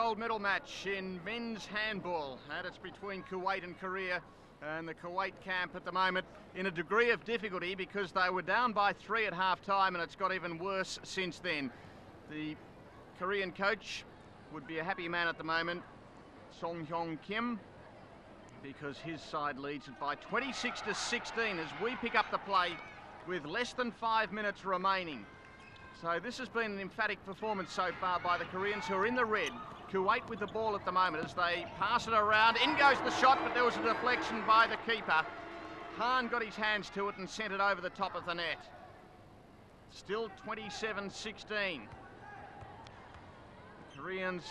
Gold medal match in men's handball, and it's between Kuwait and Korea, and the Kuwait camp at the moment in a degree of difficulty because they were down by 3 at half time, and it's got even worse since then. The Korean coach would be a happy man at the moment, Song Hyung Kim, because his side leads it by 26-16 as we pick up the play with less than 5 minutes remaining. So this has been an emphatic performance so far by the Koreans, who are in the red. Kuwait with the ball at the moment as they pass it around. In goes the shot, but there was a deflection by the keeper. Han got his hands to it and sent it over the top of the net. Still 27-16. The Koreans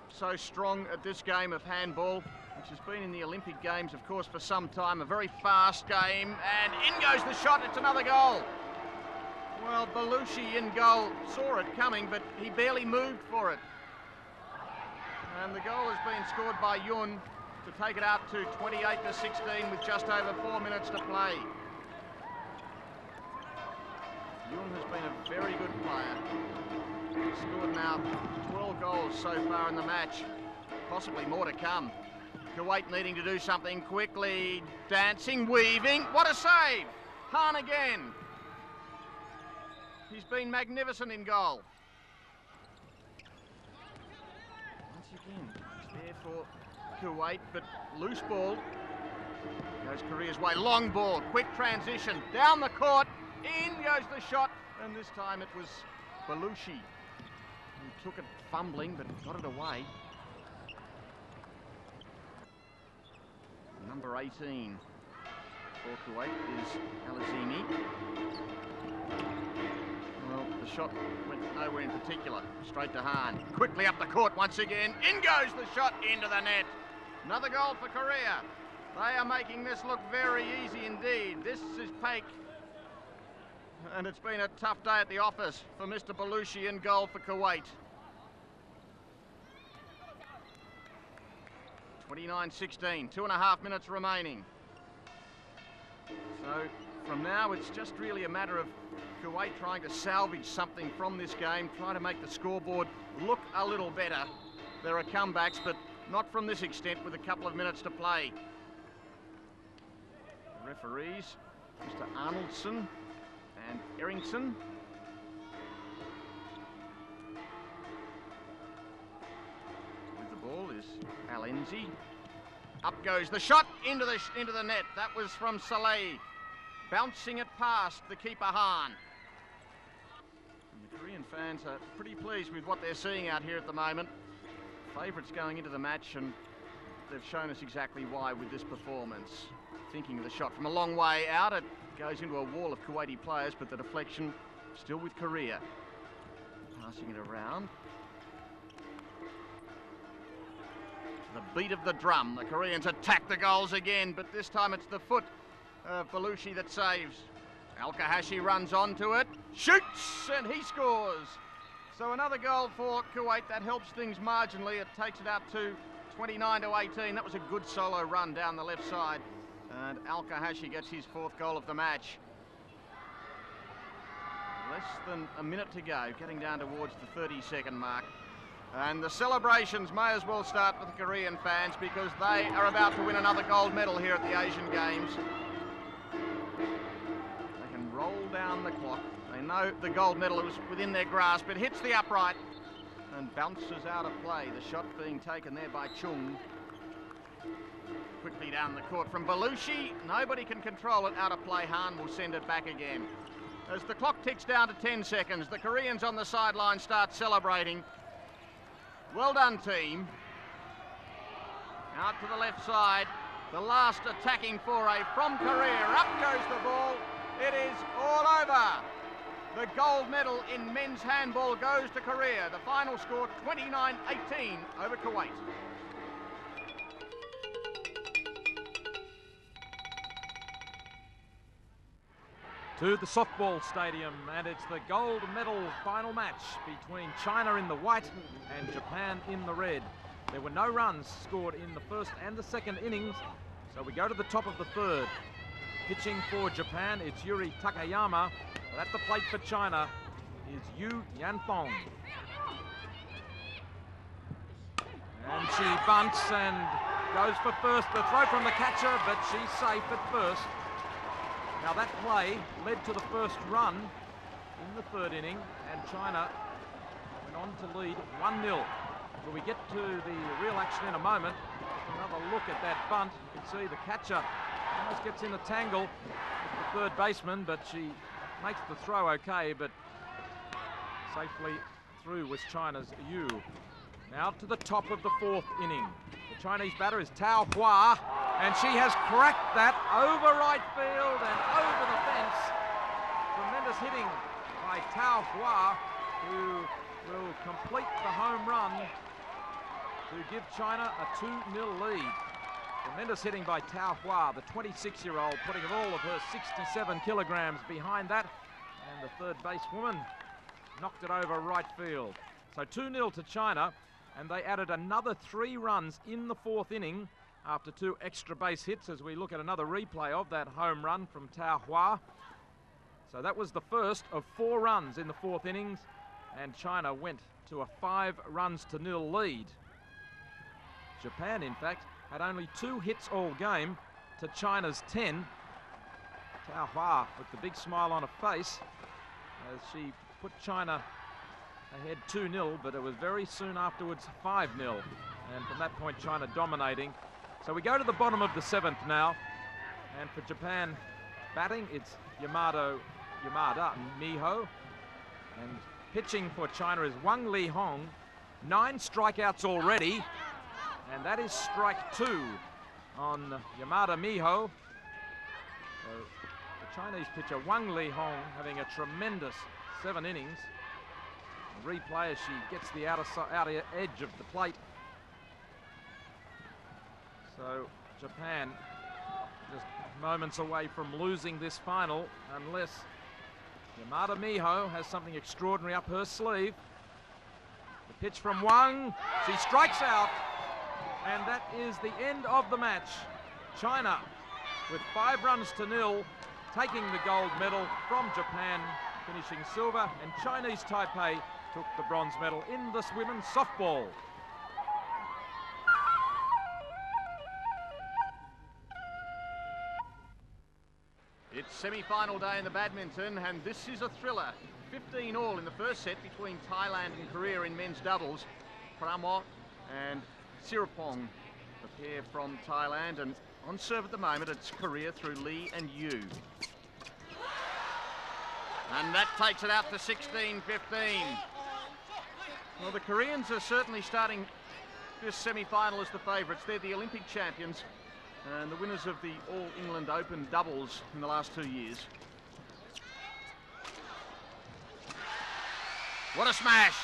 so strong at this game of handball, which has been in the Olympic Games, of course, for some time. A very fast game, and in goes the shot. It's another goal. Well, Belushi in goal saw it coming, but he barely moved for it. And the goal has been scored by Yun to take it out to 28-16 with just over 4 minutes to play. Yun has been a very good player. He's scored now 12 goals so far in the match, possibly more to come. Kuwait needing to do something quickly, dancing, weaving. What a save! Han again. He's been magnificent in goal. Once again, it's there for Kuwait, but loose ball. Goes Korea's way. Long ball, quick transition, down the court. In goes the shot, and this time it was Belushi who took it fumbling, but got it away. Number 18 for Kuwait is Alizimi. Well, the shot went nowhere in particular. Straight to Han. Quickly up the court once again. In goes the shot into the net. Another goal for Korea. They are making this look very easy indeed. This is Paik. And it's been a tough day at the office for Mr. Belushi in goal for Kuwait. 29-16, 2.5 minutes remaining. So from now it's just really a matter of Kuwait trying to salvage something from this game, trying to make the scoreboard look a little better. There are comebacks, but not from this extent with a couple of minutes to play. The referees, Mr. Arnoldson and Errington. With the ball is Alenzi. Up goes the shot into the net. That was from Saleh, bouncing it past the keeper Han. And the Korean fans are pretty pleased with what they're seeing out here at the moment. Favourites going into the match, and they've shown us exactly why with this performance. Thinking of the shot from a long way out, it goes into a wall of Kuwaiti players, but the deflection still with Korea. Passing it around. The beat of the drum, the Koreans attack the goals again, but this time it's the foot of Belushi that saves. Al-Kahashi runs onto it, shoots, and he scores. So another goal for Kuwait. That helps things marginally. It takes it out to 29-18. That was a good solo run down the left side. And Al-Kahashi gets his 4th goal of the match. Less than a minute to go, getting down towards the 30-second mark. And the celebrations may as well start with the Korean fans, because they are about to win another gold medal here at the Asian Games. They can roll down the clock. They know the gold medal is within their grasp. It hits the upright and bounces out of play. The shot being taken there by Chung. Quickly down the court from Belushi. Nobody can control it. Out of play. Han will send it back again. As the clock ticks down to 10 seconds, the Koreans on the sideline start celebrating. Well done, team. Out to the left side. The last attacking foray from Korea. Up goes the ball. It is all over. The gold medal in men's handball goes to Korea. The final score 29-18 over Kuwait. To the softball stadium, and it's the gold medal final match between China in the white and Japan in the red. There were no runs scored in the first and the second innings, so we go to the top of the 3rd. Pitching for Japan, it's Yuri Takayama. At the plate for China is Yu Yanfong. She bunts and goes for first. The throw from the catcher, but she's safe at first. Now that play led to the first run in the third inning, and China went on to lead 1-0. When we get to the real action in a moment, another look at that bunt. You can see the catcher almost gets in a tangle with the third baseman, but she makes the throw okay, but safely through was China's Yu. Now to the top of the fourth inning. The Chinese batter is Tao Hua, and she has cracked that over right field and over the fence. Tremendous hitting by Tao Hua, who will complete the home run to give China a 2-0 lead. Tremendous hitting by Tao Hua, the 26-year-old, putting all of her 67 kilograms behind that, and the third basewoman knocked it over right field. So 2-0 to China, and they added another 3 runs in the fourth inning after 2 extra base hits as we look at another replay of that home run from Tao Hua. So that was the first of 4 runs in the fourth innings, and China went to a 5-0 lead. Japan, in fact, had only 2 hits all game to China's 10. Tao Hua with the big smile on her face as she put China ahead 2-0, but it was very soon afterwards 5-0. And from that point, China dominating. So we go to the bottom of the 7th now. And for Japan batting, it's Yamada Miho. And pitching for China is Wang Lihong. 9 strikeouts already. And that is strike 2 on Yamada Miho. So the Chinese pitcher Wang Lihong having a tremendous 7 innings. A replay as she gets the outer edge of the plate. So Japan just moments away from losing this final unless Yamada Miho has something extraordinary up her sleeve. The pitch from Wang, she strikes out, and that is the end of the match. China with 5-0, taking the gold medal from Japan, finishing silver, and Chinese Taipei took the bronze medal in this women's softball. It's semi-final day in the badminton, and this is a thriller. 15 all in the first set between Thailand and Korea in men's doubles. Pramot and Sirapong, the pair from Thailand, and on serve at the moment it's Korea through Lee and Yu. And that takes it out to 16-15. Well, the Koreans are certainly starting this semi-final as the favourites. They're the Olympic champions and the winners of the All England Open doubles in the last 2 years. What a smash!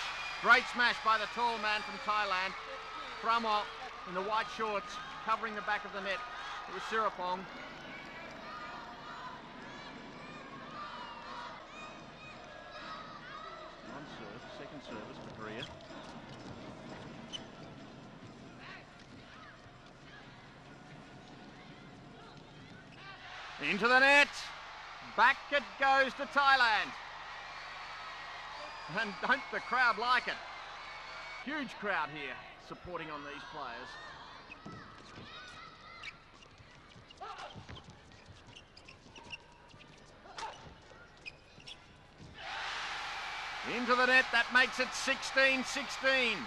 Great smash by the tall man from Thailand. Pramot in the white shorts covering the back of the net. It was Sirapong. On serve, second service for Korea. Into the net. Back it goes to Thailand. And don't the crowd like it? Huge crowd here supporting on these players. Into the net, that makes it 16-16.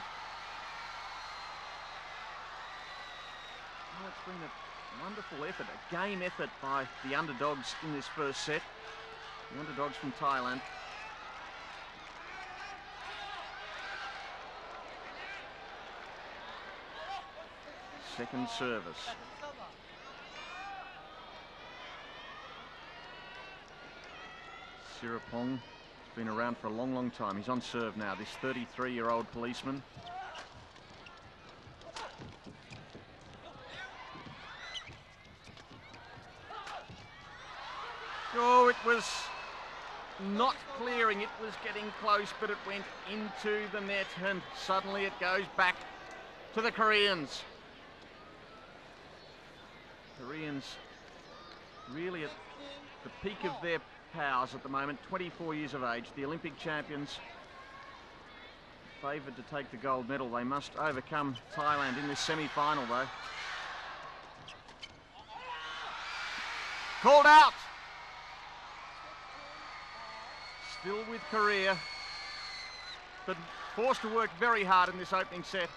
Well, it's been a wonderful effort, a game effort by the underdogs in this first set. The underdogs from Thailand. Second service. Sirapong has been around for a long, long time. He's on serve now, this 33-year-old policeman. Oh, it was not clearing. It was getting close, but it went into the net, and suddenly it goes back to the Koreans. Koreans really at the peak of their powers at the moment, 24 years of age, the Olympic champions. favoured to take the gold medal. They must overcome Thailand in this semi-final though. Called out! Still with Korea, but forced to work very hard in this opening set.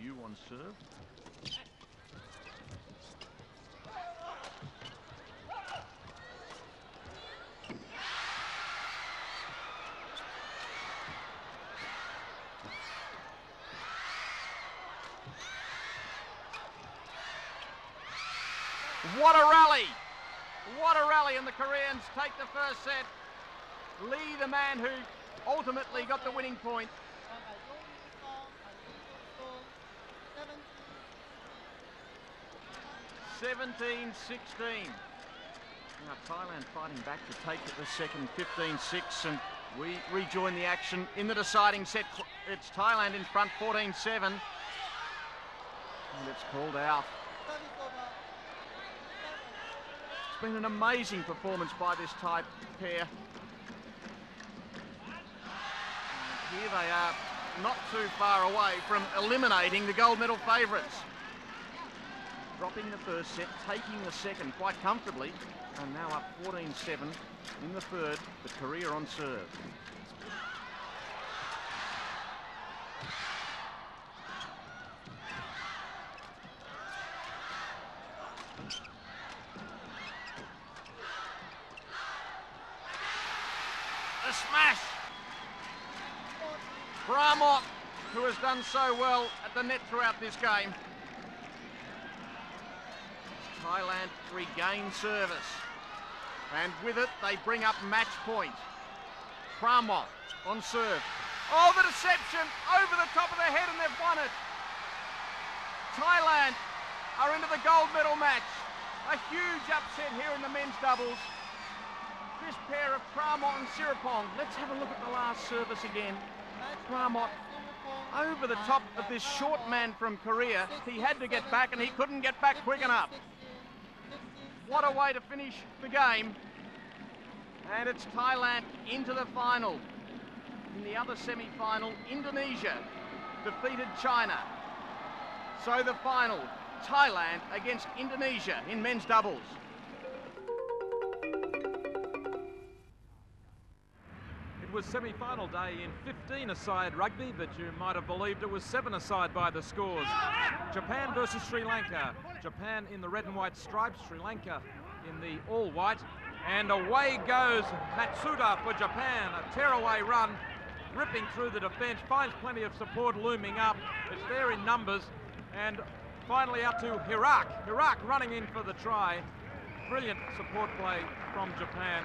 You on serve. What a rally! What a rally, and the Koreans take the first set. Lee, the man who ultimately got the winning point. 17-16. Now Thailand fighting back to take the second 15-6, and we rejoin the action in the deciding set. It's Thailand in front 14-7, and it's called out. It's been an amazing performance by this Thai pair. And here they are, not too far away from eliminating the gold medal favourites. Dropping the first set, taking the second quite comfortably, and now up 14-7 in the third, but Korea on serve. A smash! Bramot, who has done so well at the net throughout this game. Thailand regain service, and with it they bring up match point. Pramot on serve. Oh, the deception over the top of their head, and they've won it. Thailand are into the gold medal match. A huge upset here in the men's doubles. This pair of Pramot and Siripong. Let's have a look at the last service again. Pramot over the top of this short man from Korea. He had to get back, and he couldn't get back quick enough. What a way to finish the game. And it's Thailand into the final. In the other semi-final, Indonesia defeated China. So the final, Thailand against Indonesia in men's doubles. It was semi-final day in 15-a-side rugby, but you might have believed it was 7-a-side by the scores. Japan versus Sri Lanka. Japan in the red and white stripes, Sri Lanka in the all-white. And away goes Matsuda for Japan. A tearaway run, ripping through the defence, finds plenty of support looming up. It's there in numbers. And finally out to Hirak. Hirak running in for the try. Brilliant support play from Japan.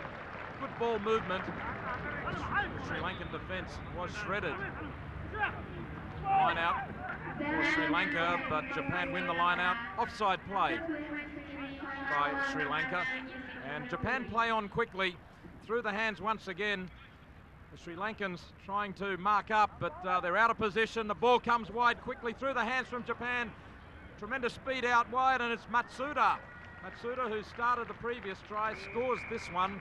Good ball movement. The Sri Lankan defence was shredded. Line out for Sri Lanka, but Japan win the line out. Offside play by Sri Lanka. And Japan play on quickly through the hands once again. The Sri Lankans trying to mark up, but they're out of position. The ball comes wide quickly through the hands from Japan. Tremendous speed out wide, and it's Matsuda. Matsuda, who started the previous try, scores this one.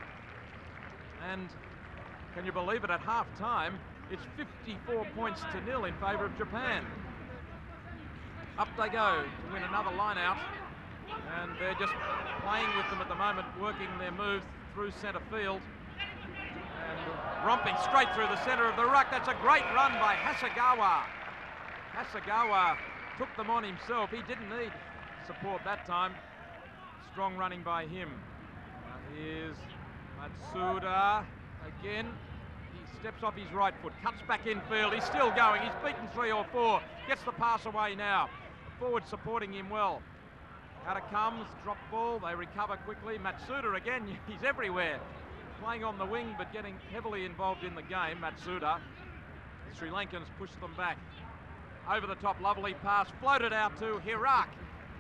And can you believe it, at half-time, it's 54-0 in favour of Japan. Up they go to win another line-out, and they're just playing with them at the moment, working their move through centre field. And romping straight through the centre of the ruck. That's a great run by Hasegawa. Hasegawa took them on himself. He didn't need support that time. Strong running by him. Here's Matsuda again. He steps off his right foot, cuts back infield. He's still going. He's beaten 3 or 4. Gets the pass away now. Forward supporting him well. Out it comes, drop ball. They recover quickly. Matsuda again. He's everywhere. Playing on the wing, but getting heavily involved in the game. Matsuda. The Sri Lankans push them back. Over the top, lovely pass. Floated out to Hirak.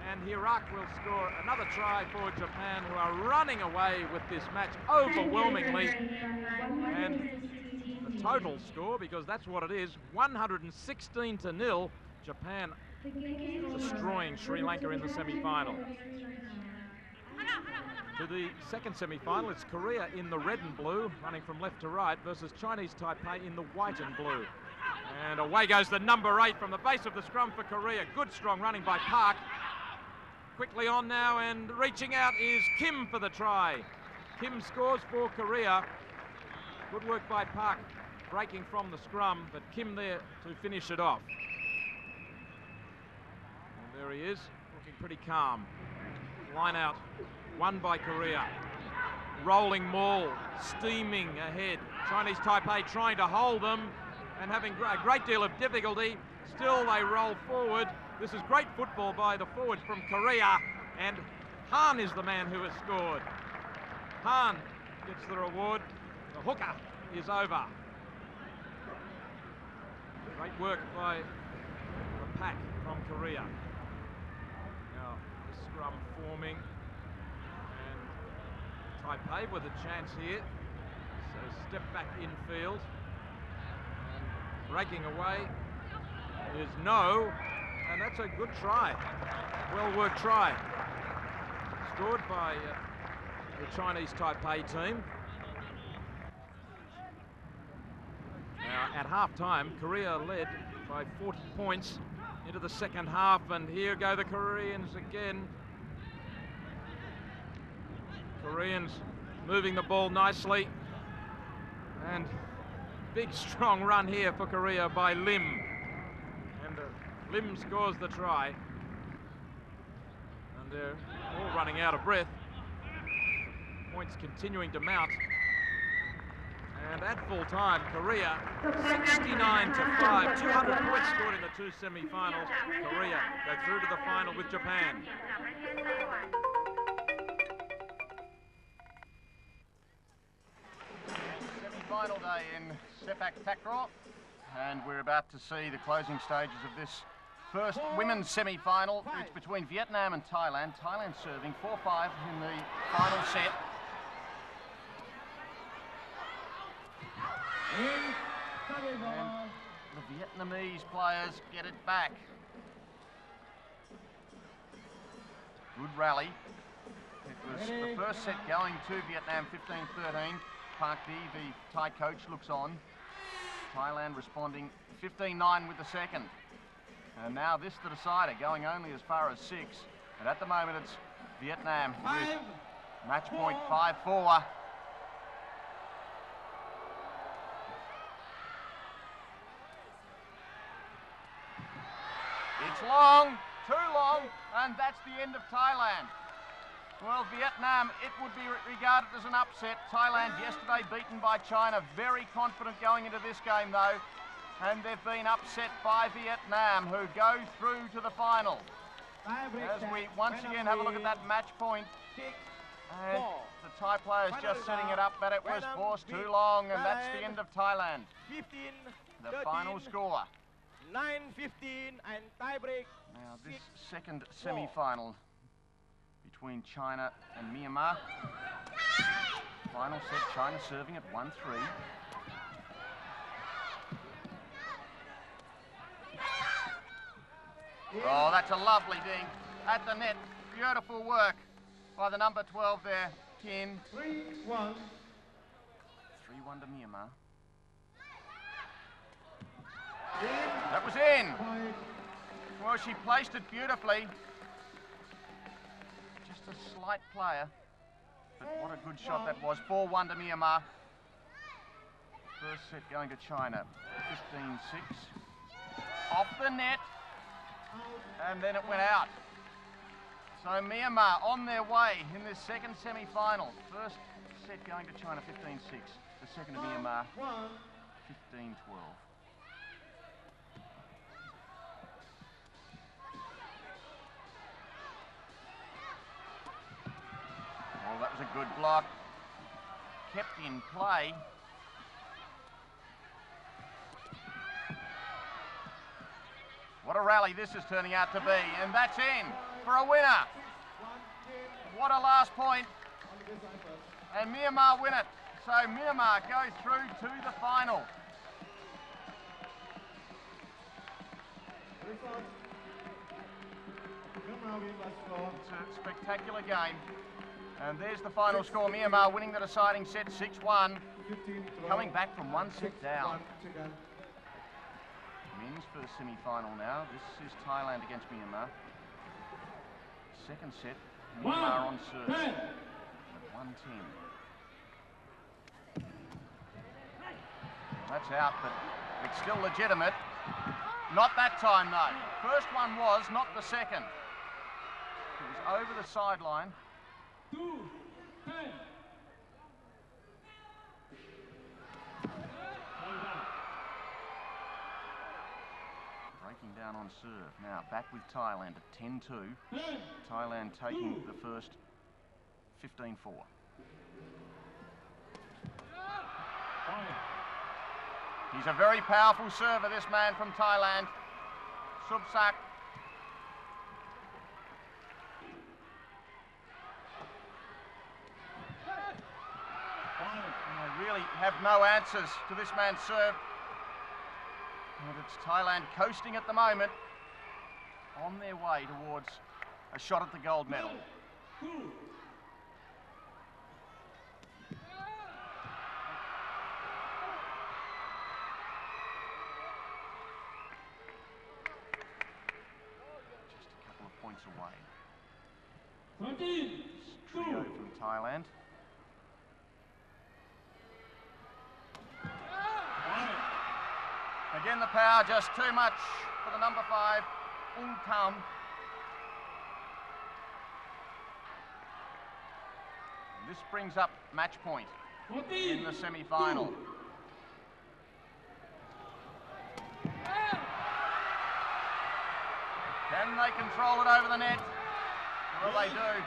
And Hirak will score another try for Japan, who are running away with this match overwhelmingly. And the total score, because that's what it is, 116-0. Japan destroying Sri Lanka in the semi-final. To the second semi-final, it's Korea in the red and blue, running from left to right, versus Chinese Taipei in the white and blue. And away goes the number 8 from the base of the scrum for Korea. Good strong running by Park. Quickly on now, and reaching out is Kim for the try. Kim scores for Korea. Good work by Park, breaking from the scrum, but Kim there to finish it off. And there he is, looking pretty calm. Line out, won by Korea. Rolling maul, steaming ahead. Chinese Taipei trying to hold them and having a great deal of difficulty. Still they roll forward. This is great football by the forwards from Korea, and Han is the man who has scored. Han gets the reward. The hooker is over. Great work by the pack from Korea. Now the scrum forming, and Taipei with a chance here. So step back infield, and breaking away is no, and that's a good try. Well worked try. Scored by the Chinese Taipei team. Now at half-time, Korea led by 40 points into the second half, and here go the Koreans again. Koreans moving the ball nicely, and big strong run here for Korea by Lim. And Lim scores the try. And they're all running out of breath. Points continuing to mount. And at full time, Korea 69-5, 200 points scored in the two semi-finals. Korea go through to the final with Japan. Semi-final day in Sepak Takraw, and we're about to see the closing stages of this first women's semi-final. It's between Vietnam and Thailand. Thailand serving 4-5 in the final set. And the Vietnamese players get it back. Good rally. It was the first set going to Vietnam 15-13. Park Dee, the Thai coach, looks on. Thailand responding 15-9 with the second. And now this the decider, going only as far as 6. And at the moment it's Vietnam with match point 5-4. It's long, too long, and that's the end of Thailand. Well, Vietnam, it would be regarded as an upset. Thailand yesterday beaten by China, very confident going into this game though, and they've been upset by Vietnam, who go through to the final. As we once again have a look at that match point, and the Thai players just setting it up, but it was forced too long, and that's the end of Thailand. The final score. 9-15 and tiebreak. Now this second semi-final between China and Myanmar. Final set, China serving at 1-3. Oh, that's a lovely ding at the net. Beautiful work by the number 12 there, Kin. 3-1. 3-1 to Myanmar. That was in. Well, she placed it beautifully. Just a slight player. But what a good shot that was. 4-1 to Myanmar. First set going to China. 15-6. Off the net. And then it went out. So Myanmar on their way in this second semi-final. First set going to China 15-6. The second to Myanmar 15-12. Oh, that was a good block. Kept in play. What a rally this is turning out to be, and that's in for a winner. What a last point. And Myanmar win it. So Myanmar go through to the final. It's a spectacular game. And there's the final score. Myanmar winning the deciding set 6-1. Coming back from one set down. Men's first semi-final now. This is Thailand against Myanmar. Second set, Myanmar on serve at 110. That's out, but it's still legitimate. Not that time, though. First one was, not the second. It was over the sideline. 2-10. Breaking down on serve. Now back with Thailand at 10-2. Thailand taking the first 15-4. He's a very powerful server, this man from Thailand, Subsak. They really have no answers to this man's serve. And it's Thailand coasting at the moment, on their way towards a shot at the gold medal. Just a couple of points away. Trio from Thailand. Again, the power just too much for the number 5, Ung Tam. And this brings up match point in the semi-final. Can they control it over the net? Well, they do.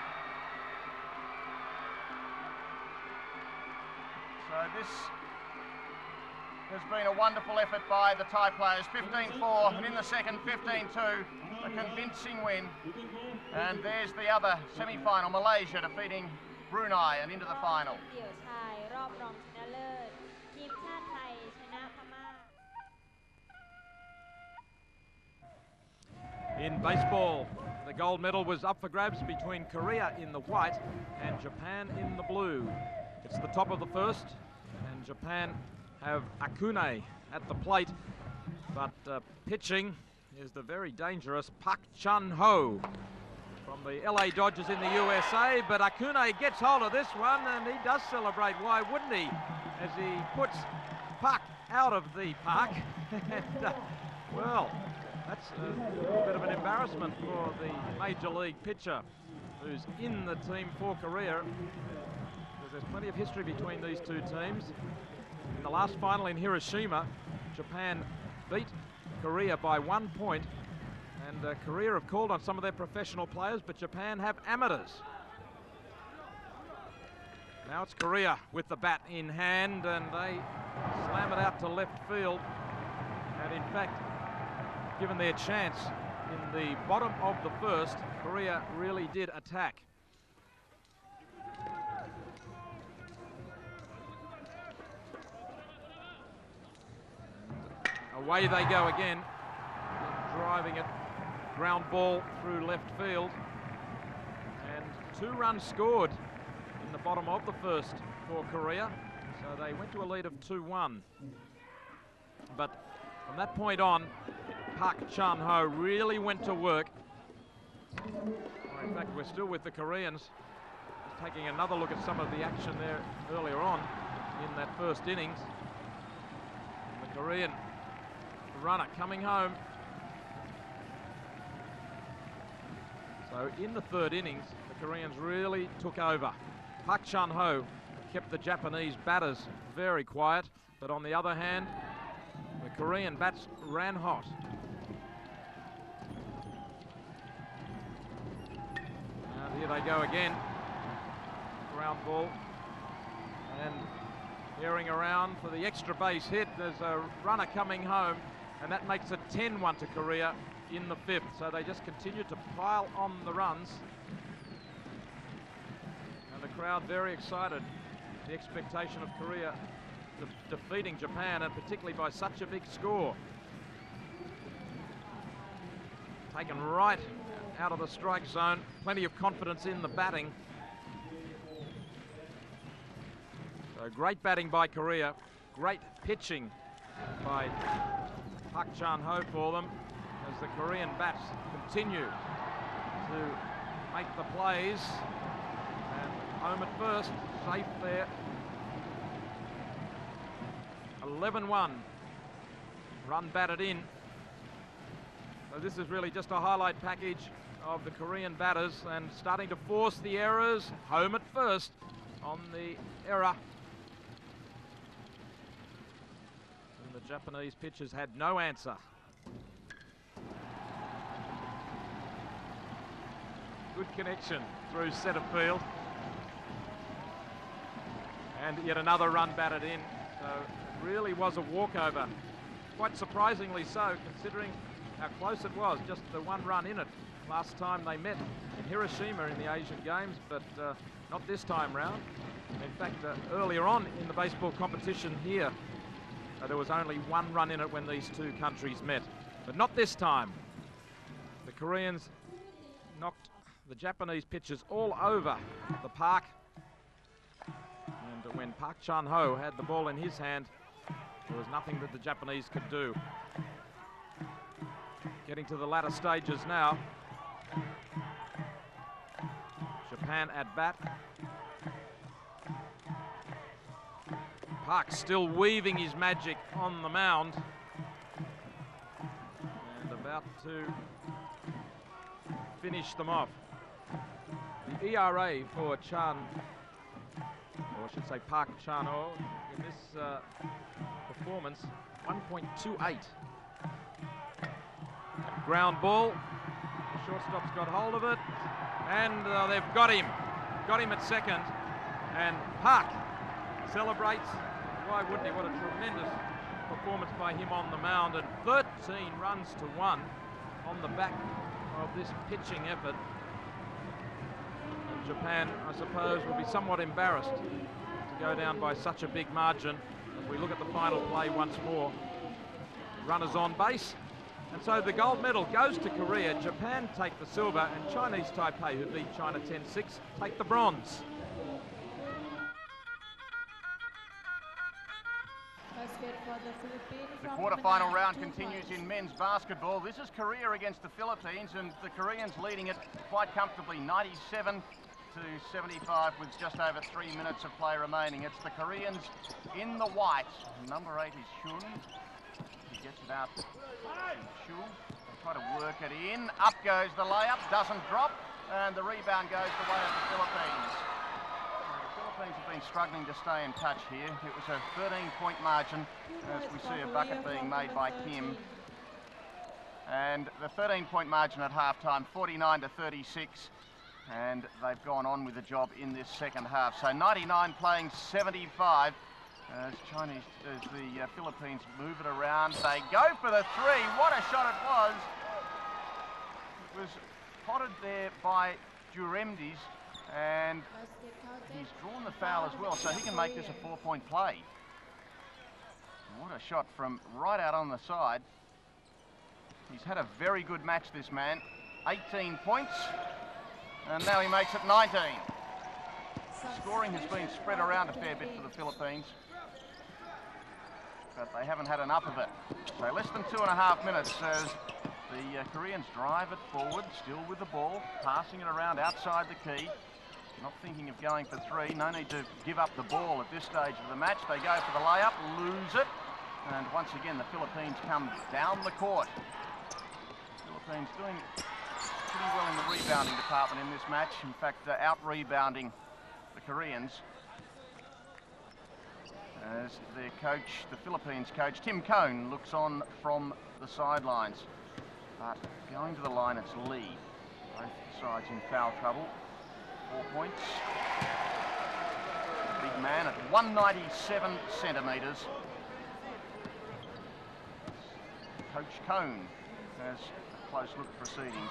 So this has been a wonderful effort by the Thai players. 15-4, and in the second 15-2, a convincing win. And there's the other semi-final, Malaysia defeating Brunei and into the final. เดี่ยวชายรอบรองชนะเลิศทีมชาติไทยชนะพม่า In baseball, the gold medal was up for grabs between Korea in the white and Japan in the blue. It's the top of the first, and Japan have Akune at the plate, but pitching is the very dangerous Park Chun-ho from the LA Dodgers in the USA, but Akune gets hold of this one and he does celebrate, why wouldn't he, as he puts Park out of the park. And, well, that's a bit of an embarrassment for the Major League pitcher who's in the team for Korea, because there's plenty of history between these two teams. In the last final in Hiroshima, Japan beat Korea by 1 point, and Korea have called on some of their professional players, but Japan have amateurs. Now it's Korea with the bat in hand, and they slam it out to left field. And in fact, given their chance in the bottom of the first, Korea really did attack. Away they go again, driving it, ground ball through left field, and 2 runs scored in the bottom of the first for Korea, so they went to a lead of 2-1. But from that point on, Park Chun-ho really went to work. Well, in fact, we're still with the Koreans, just taking another look at some of the action there earlier on in that first innings. And the Korean runner coming home. So in the third innings, the Koreans really took over. Park Chun-ho kept the Japanese batters very quiet, but on the other hand, the Korean bats ran hot. And here they go again. Ground ball. And veering around for the extra base hit. There's a runner coming home, and that makes it 10-1 to Korea in the 5th. So they just continue to pile on the runs. And the crowd very excited. The expectation of Korea defeating Japan, and particularly by such a big score. Taken right out of the strike zone. Plenty of confidence in the batting. So great batting by Korea. Great pitching by Park Chan-ho for them as the Korean bats continue to make the plays. And home at first, safe there. 11-1. Run batted in. So this is really just a highlight package of the Korean batters and starting to force the errors. Home at first on the error. And the Japanese pitchers had no answer. Good connection through centre field. And yet another run batted in. So it really was a walkover. Quite surprisingly so, considering how close it was. Just the one run in it last time they met in Hiroshima in the Asian Games, but not this time round. In fact, earlier on in the baseball competition here, there was only one run in it when these two countries met, but not this time. The Koreans knocked the Japanese pitchers all over the park, and when Park Chan-ho had the ball in his hand, there was nothing that the Japanese could do. Getting to the latter stages now. Japan at bat. Park still weaving his magic on the mound. And about to finish them off. The ERA for Chan, or I should say Park Chan-ho, in this performance, 1.28. Ground ball. The shortstop's got hold of it, and they've got him at second. And Park celebrates. Why wouldn't he? What a tremendous performance by him on the mound, and 13 runs to 1 on the back of this pitching effort. And Japan, I suppose, will be somewhat embarrassed to go down by such a big margin. As we look at the final play once more, runners on base. And so the gold medal goes to Korea. Japan take the silver, and Chinese Taipei, who beat China 10-6, take the bronze. The quarter-final round continues in men's basketball. This is Korea against the Philippines, and the Koreans leading it quite comfortably, 97 to 75 with just over 3 minutes of play remaining. It's the Koreans in the white. Number 8 is Hyun. He gets it out to Chu. They try to work it in. Up goes the layup, doesn't drop, and the rebound goes the way of the Philippines. The Philippines have been struggling to stay in touch here. It was a 13-point margin, as we see a bucket being made by Kim. And the 13-point margin at halftime, 49 to 36. And they've gone on with the job in this second half. So 99 playing 75. As the Philippines move it around, they go for the three. What a shot it was! It was potted there by Duremdes, and he's drawn the foul as well, so he can make this a 4-point play. What a shot from right out on the side. He's had a very good match, this man. 18 points, and now he makes it 19. Scoring has been spread around a fair bit for the Philippines, but they haven't had enough of it. So less than 2.5 minutes as the Koreans drive it forward, still with the ball, passing it around outside the key, not thinking of going for three. No need to give up the ball at this stage of the match. They go for the layup, lose it, and once again the Philippines come down the court. Philippines doing pretty well in the rebounding department in this match. In fact, out-rebounding the Koreans. As their coach, the Philippines coach, Tim Cone, looks on from the sidelines. But going to the line, it's Lee. Both sides in foul trouble. 4 points. Big man at 197 centimetres. Coach Cone has a close look at proceedings.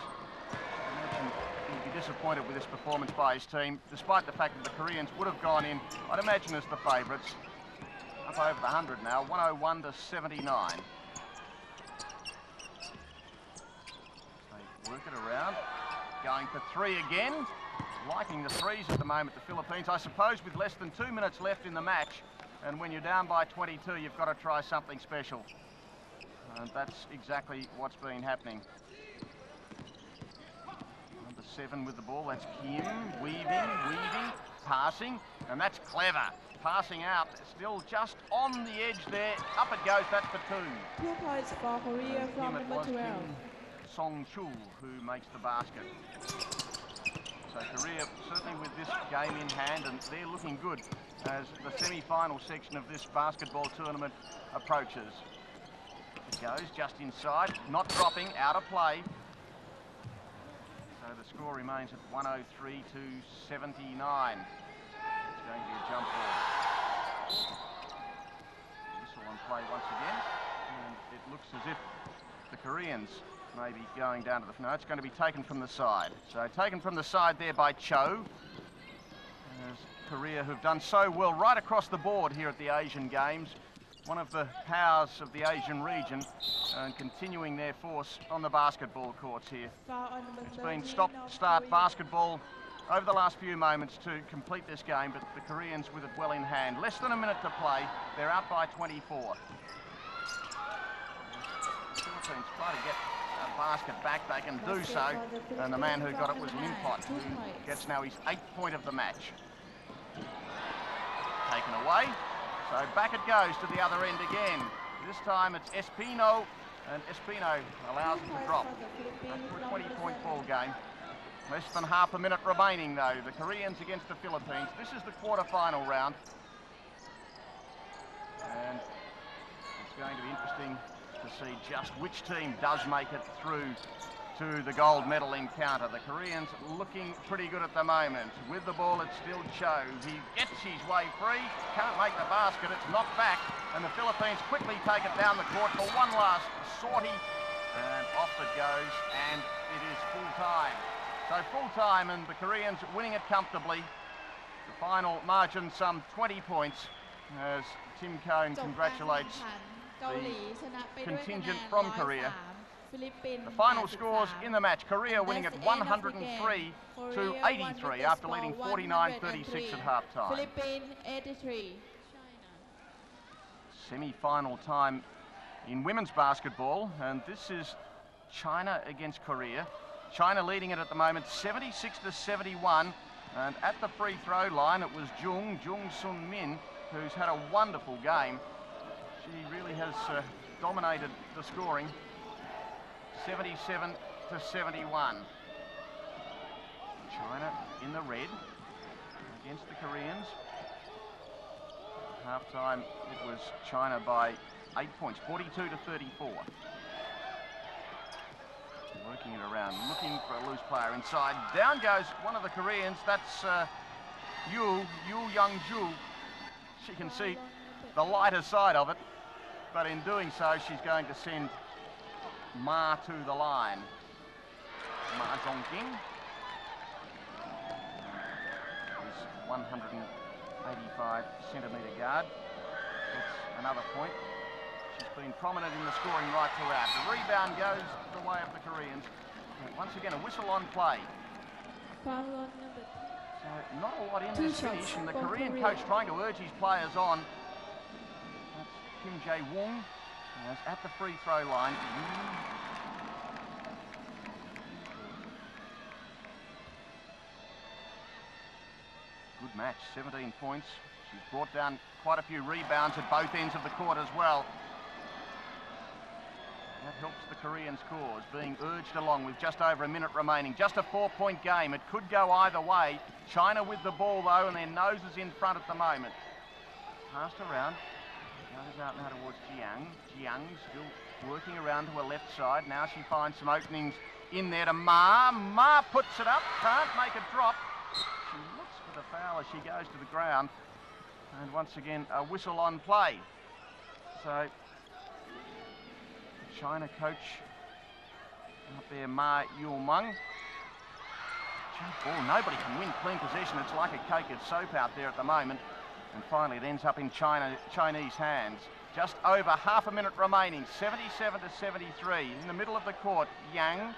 I imagine he'd be disappointed with this performance by his team, despite the fact that the Koreans would have gone in, I'd imagine, as the favourites. Up over the 100 now, 101 to 79. They work it around. going for three again. Liking the threes at the moment, the Philippines. I suppose with less than 2 minutes left in the match, and when you're down by 22, you've got to try something special. And that's exactly what's been happening. Number 7 with the ball, that's Kim, weaving, passing, and that's clever. Passing out, still just on the edge there. Up it goes, that's for 2. 2 points for Korea from number 12. Song-chul who makes the basket. So Korea certainly with this game in hand, and they're looking good as the semi-final section of this basketball tournament approaches. It goes just inside, not dropping, out of play. So the score remains at 103 to 79. It's going to be a jump ball. Whistle on play once again, and it looks as if the Koreans may be going down to the... No, it's going to be taken from the side. So taken from the side there by Cho. As Korea, who've done so well right across the board here at the Asian Games. One of the powers of the Asian region, and continuing their force on the basketball courts here. It's been stop-start basketball over the last few moments to complete this game, but the Koreans with it well in hand. Less than a minute to play. They're out by 24. The Philippines try to get a basket back, they can do so, and the man who got it was Limpot, who gets now his 8th point of the match. Taken away, so back it goes to the other end again. This time it's Espino, and Espino allows it to drop. For a 20-point ball game. Less than half a minute remaining though, the Koreans against the Philippines. This is the quarter-final round, and it's going to be interesting to see just which team does make it through to the gold medal encounter. The Koreans looking pretty good at the moment. With the ball, it's still Cho. He gets his way free, can't make the basket, it's knocked back, and the Philippines quickly take it down the court for one last sortie, and off it goes, and it is full time. So full time, and the Koreans winning it comfortably. The final margin, some 20 points, as Tim Cohn congratulates the contingent from Korea. The final scores in the match, Korea winning at 103 to 83 after leading 49-36 at half-time. Philippines 83. Semi-final time in women's basketball, and this is China against Korea. China leading it at the moment 76 to 71, and at the free throw line it was Jung Sun Min, who's had a wonderful game. She really has dominated the scoring. 77 to 71. China in the red against the Koreans. Half-time it was China by 8 points, 42 to 34. Working it around, looking for a loose player inside. Down goes one of the Koreans, that's Yu Young-ju. She can see the lighter side of it, but in doing so, she's going to send Ma to the line. Ma Zhongking is 185 centimetre guard. That's another point. She's been prominent in the scoring right throughout. The rebound goes the way of the Koreans. And once again, a whistle on play. So not a lot in this finish, and the Korean coach trying to urge his players on. That's Kim Jae-woong. At the free throw line. Good match, 17 points. She's brought down quite a few rebounds at both ends of the court as well. That helps the Koreans' cause, being urged along with just over a minute remaining. Just a 4-point game. It could go either way. China with the ball though, and their noses in front at the moment. Passed around. Goes out now towards Jiang. Jiang still working around to her left side. Now she finds some openings in there to Ma. Ma puts it up, can't make it drop. She looks for the foul as she goes to the ground. And once again, a whistle on play. So, China coach up there, Ma Yulmung. Ball, nobody can win clean possession. It's like a cake of soap out there at the moment. And finally, it ends up in Chinese hands. Just over half a minute remaining, 77 to 73. In the middle of the court, Yang.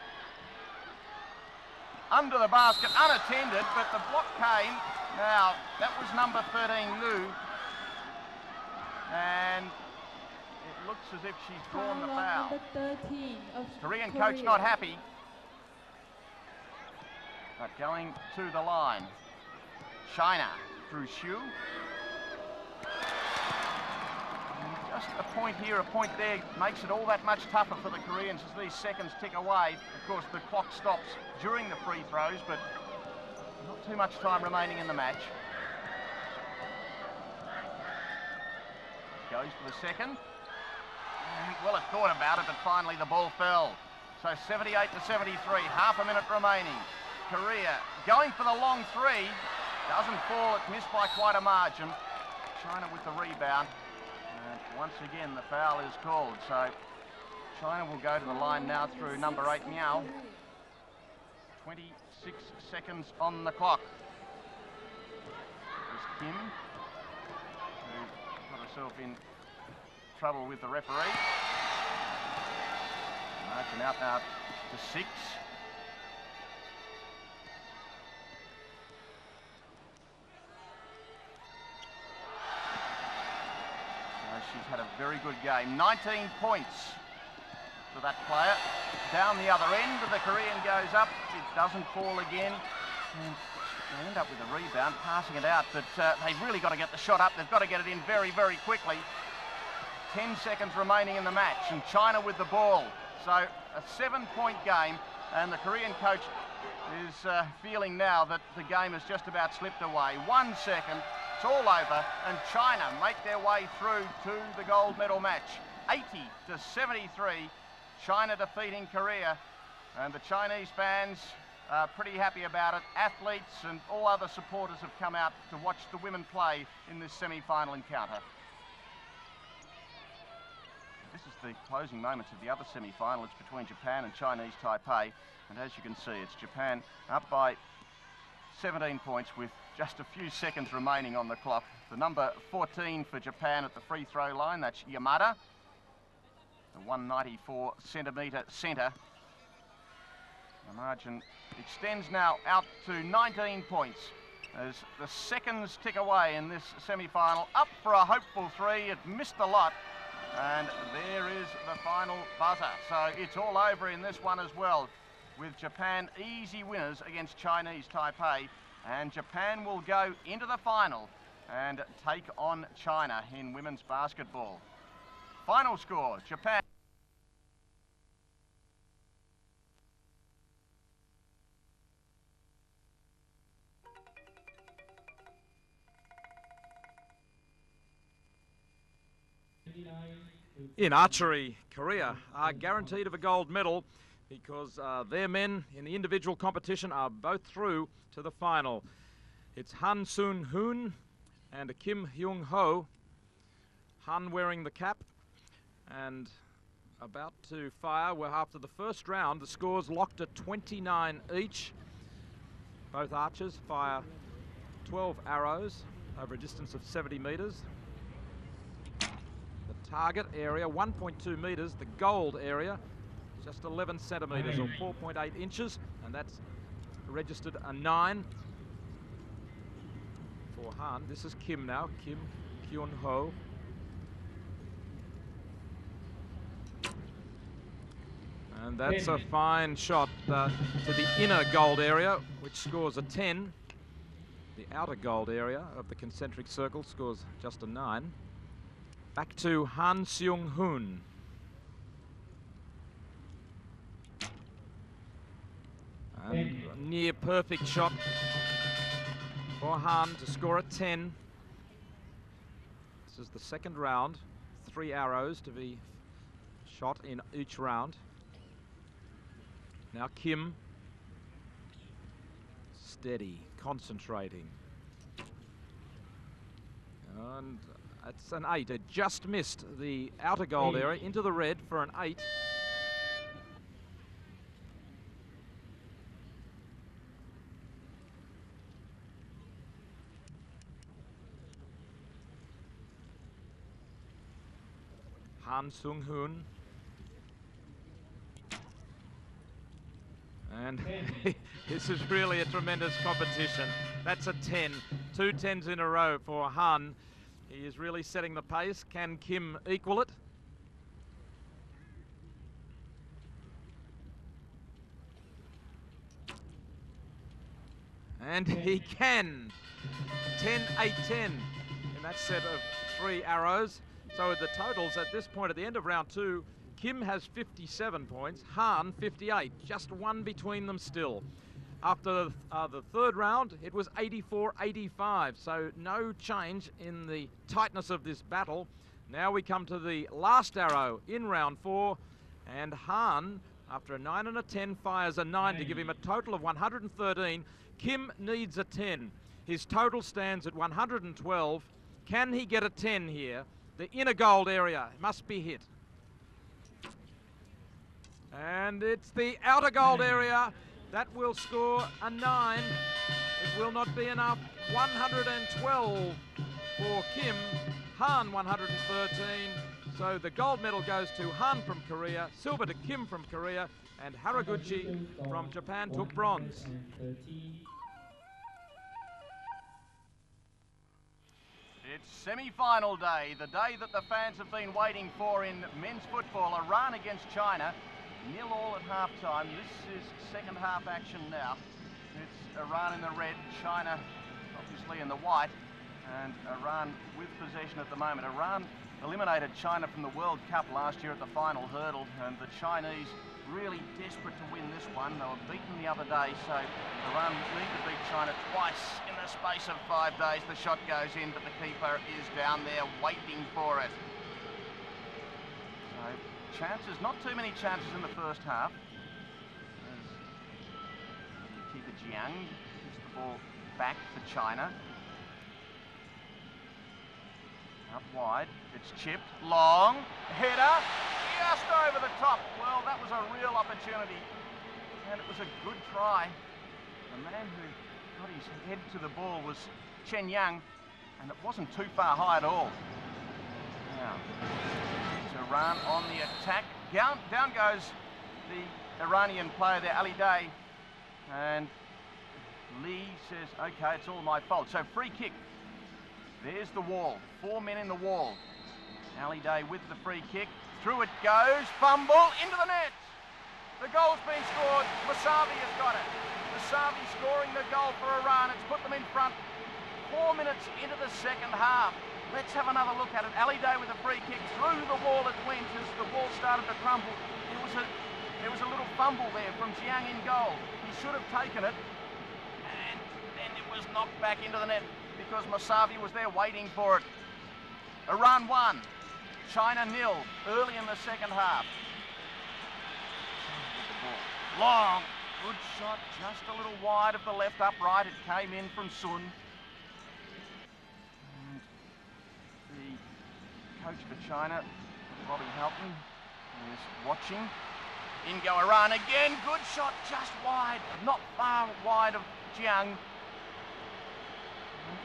under the basket, unattended, but the block came. Now, that was number 13, Lu. And it looks as if she's drawn the foul. Number 13 of Korean Korea. coach not happy. But going to the line. China through Xu. Just a point here, a point there makes it all that much tougher for the Koreans as these seconds tick away. Of course, the clock stops during the free throws, but not too much time remaining in the match. Goes for the second. And, well, it thought about it, but finally the ball fell. So 78 to 73, half a minute remaining. Korea going for the long three. Doesn't fall, it missed by quite a margin. China with the rebound. And once again, the foul is called. So China will go to the line now through number 8, Miao. 26 seconds on the clock. There's Kim, who got herself in trouble with the referee. Margin out now to 6. She's had a very good game. 19 points for that player. Down the other end, the Korean goes up. It doesn't fall again. And they end up with a rebound, passing it out. But they've really got to get the shot up. They've got to get it in very, very quickly. 10 seconds remaining in the match. And China with the ball. So a 7-point game. And the Korean coach is feeling now that the game has just about slipped away. 1 second. It's all over, and China make their way through to the gold medal match. 80 to 73, China defeating Korea, and the Chinese fans are pretty happy about it. Athletes and all other supporters have come out to watch the women play in this semi-final encounter. This is the closing moments of the other semi-final. It's between Japan and Chinese Taipei, and as you can see, it's Japan up by 17 points with just a few seconds remaining on the clock. The number 14 for Japan at the free throw line, that's Yamada, the 194-centimetre centre. The margin extends now out to 19 points as the seconds tick away in this semi-final. Up for a hopeful three, it missed a lot, and there is the final buzzer. So it's all over in this one as well, with Japan easy winners against Chinese Taipei, and Japan will go into the final and take on China in women's basketball. Final score, Japan. In archery, Korea are guaranteed of a gold medal because their men in the individual competition are both through to the final. It's Han Sun-hoon and Kim Hyung-ho. Han wearing the cap and about to fire. Well, after the first round, the score's locked at 29 each. Both archers fire 12 arrows over a distance of 70 metres. The target area, 1.2 metres. The gold area, just 11 centimetres or 4.8 inches. And that's registered a 9 for Han. This is Kim now, Kim Hyun-ho. And that's a fine shot to the inner gold area, which scores a 10. The outer gold area of the concentric circle scores just a 9. Back to Han Seung-hoon. And a near perfect shot for Han to score a 10. This is the second round. 3 arrows to be shot in each round. Now Kim, steady, concentrating. And it's an 8. It just missed the outer gold area into the red for an 8. Han Seung-hoon. And this is really a tremendous competition. That's a 10. 2 10s in a row for Han. He is really setting the pace. Can Kim equal it? And he can. 10 8 10 in that set of 3 arrows. So the totals at this point at the end of round 2, Kim has 57 points, Han 58, just one between them still. After the third round, it was 84-85, so no change in the tightness of this battle. Now we come to the last arrow in round 4, and Han, after a 9 and a 10, fires a 9 to give him a total of 113. Kim needs a 10. His total stands at 112. Can he get a 10 here? The inner gold area must be hit. And it's the outer gold area that will score a 9. It will not be enough. 112 for Kim, Han 113. So the gold medal goes to Han from Korea, silver to Kim from Korea, and Haraguchi from Japan took bronze. It's semi-final day, the day that the fans have been waiting for in men's football. Iran against China, 0-0 at half-time. This is second half action now. It's Iran in the red, China obviously in the white, and Iran with possession at the moment. Iran eliminated China from the World Cup last year at the final hurdle, and the Chinese really desperate to win this one. They were beaten the other day, so Iran need to beat China twice in the space of 5 days. The shot goes in, but the keeper is down there waiting for it. So chances, not too many chances in the first half. As keeper Jiang gives the ball back for China. Up wide, it's chipped, long, header, just over the top. Well, that was a real opportunity, and it was a good try. The man who got his head to the ball was Chen Yang, and it wasn't too far high at all. Now, it's Iran on the attack. Down goes the Iranian player there, Ali Day, and Lee says, okay, it's all my fault. So free kick. There's the wall, 4 men in the wall. Ali Day with the free kick, through it goes, fumble, into the net. The goal's been scored, Masavi has got it. Masavi scoring the goal for Iran, it's put them in front. 4 minutes into the second half. Let's have another look at it. Ali Day with a free kick, through the wall it went as the wall started to crumble. There was a little fumble there from Jiang in goal. He should have taken it, and then it was knocked back into the net, because Masavi was there waiting for it. Iran 1, China 0, early in the second half. Long, good shot, just a little wide of the left upright. It came in from Sun. And the coach for China, Bobby Halton, is watching. In go Iran again, good shot, just wide, not far wide of Jiang.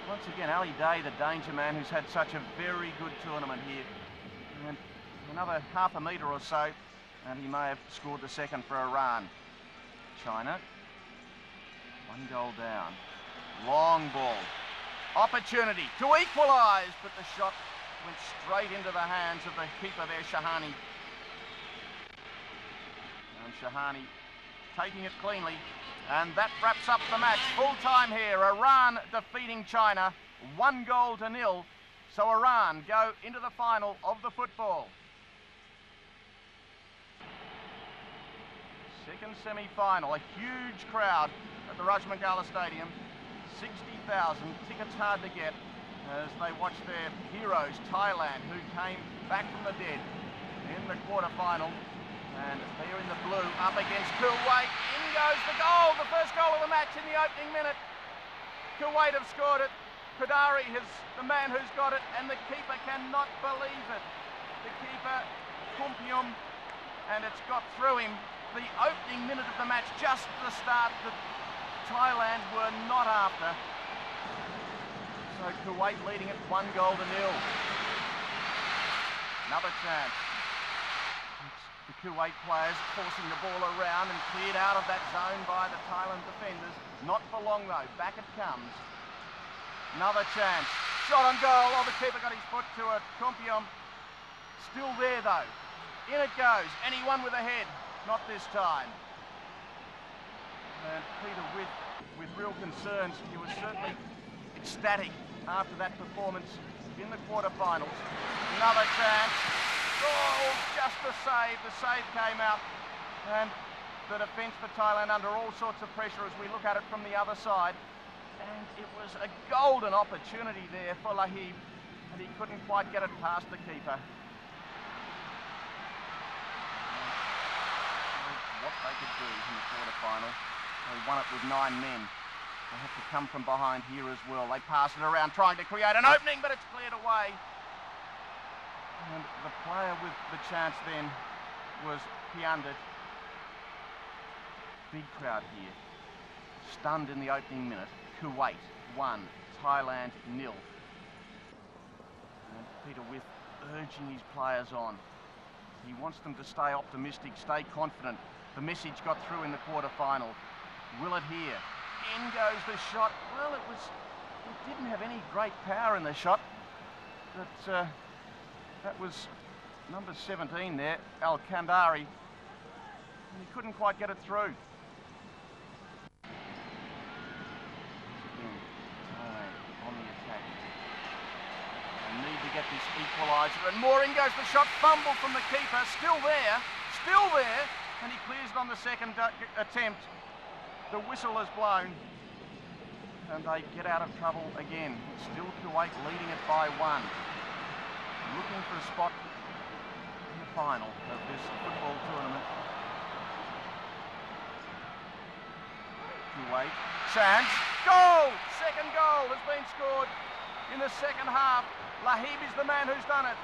Once again, Ali Day, the danger man, who's had such a very good tournament here. And another half a metre or so, and he may have scored the second for Iran. China, 1 goal down. Long ball. Opportunity to equalise, but the shot went straight into the hands of the keeper there, Shahani. And Shahani taking it cleanly. And that wraps up the match. Full time here. Iran defeating China 1-0. So Iran go into the final of the football. Second semi-final. A huge crowd at the Rajmangala Stadium. 60,000. Tickets hard to get as they watch their heroes, Thailand, who came back from the dead in the quarter-final. And they're in the blue, up against Kuwait. In goes the goal, the first goal of the match in the opening minute. Kuwait have scored it. Qadari is the man who's got it, and the keeper cannot believe it. The keeper, Kumpium, and it's got through him. The opening minute of the match, just the start that Thailand were not after. So Kuwait leading it 1-0. Another chance. The Kuwait players forcing the ball around and cleared out of that zone by the Thailand defenders. Not for long though, back it comes. Another chance. Shot on goal. Oh, the keeper got his foot to it. Kompion still there though. In it goes. And he won with a head. Not this time. And Peter with real concerns. He was certainly ecstatic after that performance in the quarterfinals. Another chance. Oh, just the save. The save came out. And the defence for Thailand under all sorts of pressure as we look at it from the other side. And it was a golden opportunity there for Lahib, and he couldn't quite get it past the keeper. What they could do in the quarterfinal. They won it with 9 men. They have to come from behind here as well. They pass it around trying to create an opening, but it's cleared away. And the player with the chance then was Piandit. Big crowd here. Stunned in the opening minute. Kuwait 1, Thailand 0. And Peter With urging his players on. He wants them to stay optimistic, stay confident. The message got through in the quarterfinal. Will it here? In goes the shot. Well, it didn't have any great power in the shot. But that was number 17 there, Al-Kandari. And he couldn't quite get it through. On the attack. They need to get this equaliser, and more in goes the shot. Fumble from the keeper, still there, and he clears it on the second attempt. The whistle has blown, and they get out of trouble again. Still Kuwait leading it by 1. Looking for a spot in the final of this football tournament. Kuwait, chance, goal! Second goal has been scored in the second half. Lahib is the man who's done it.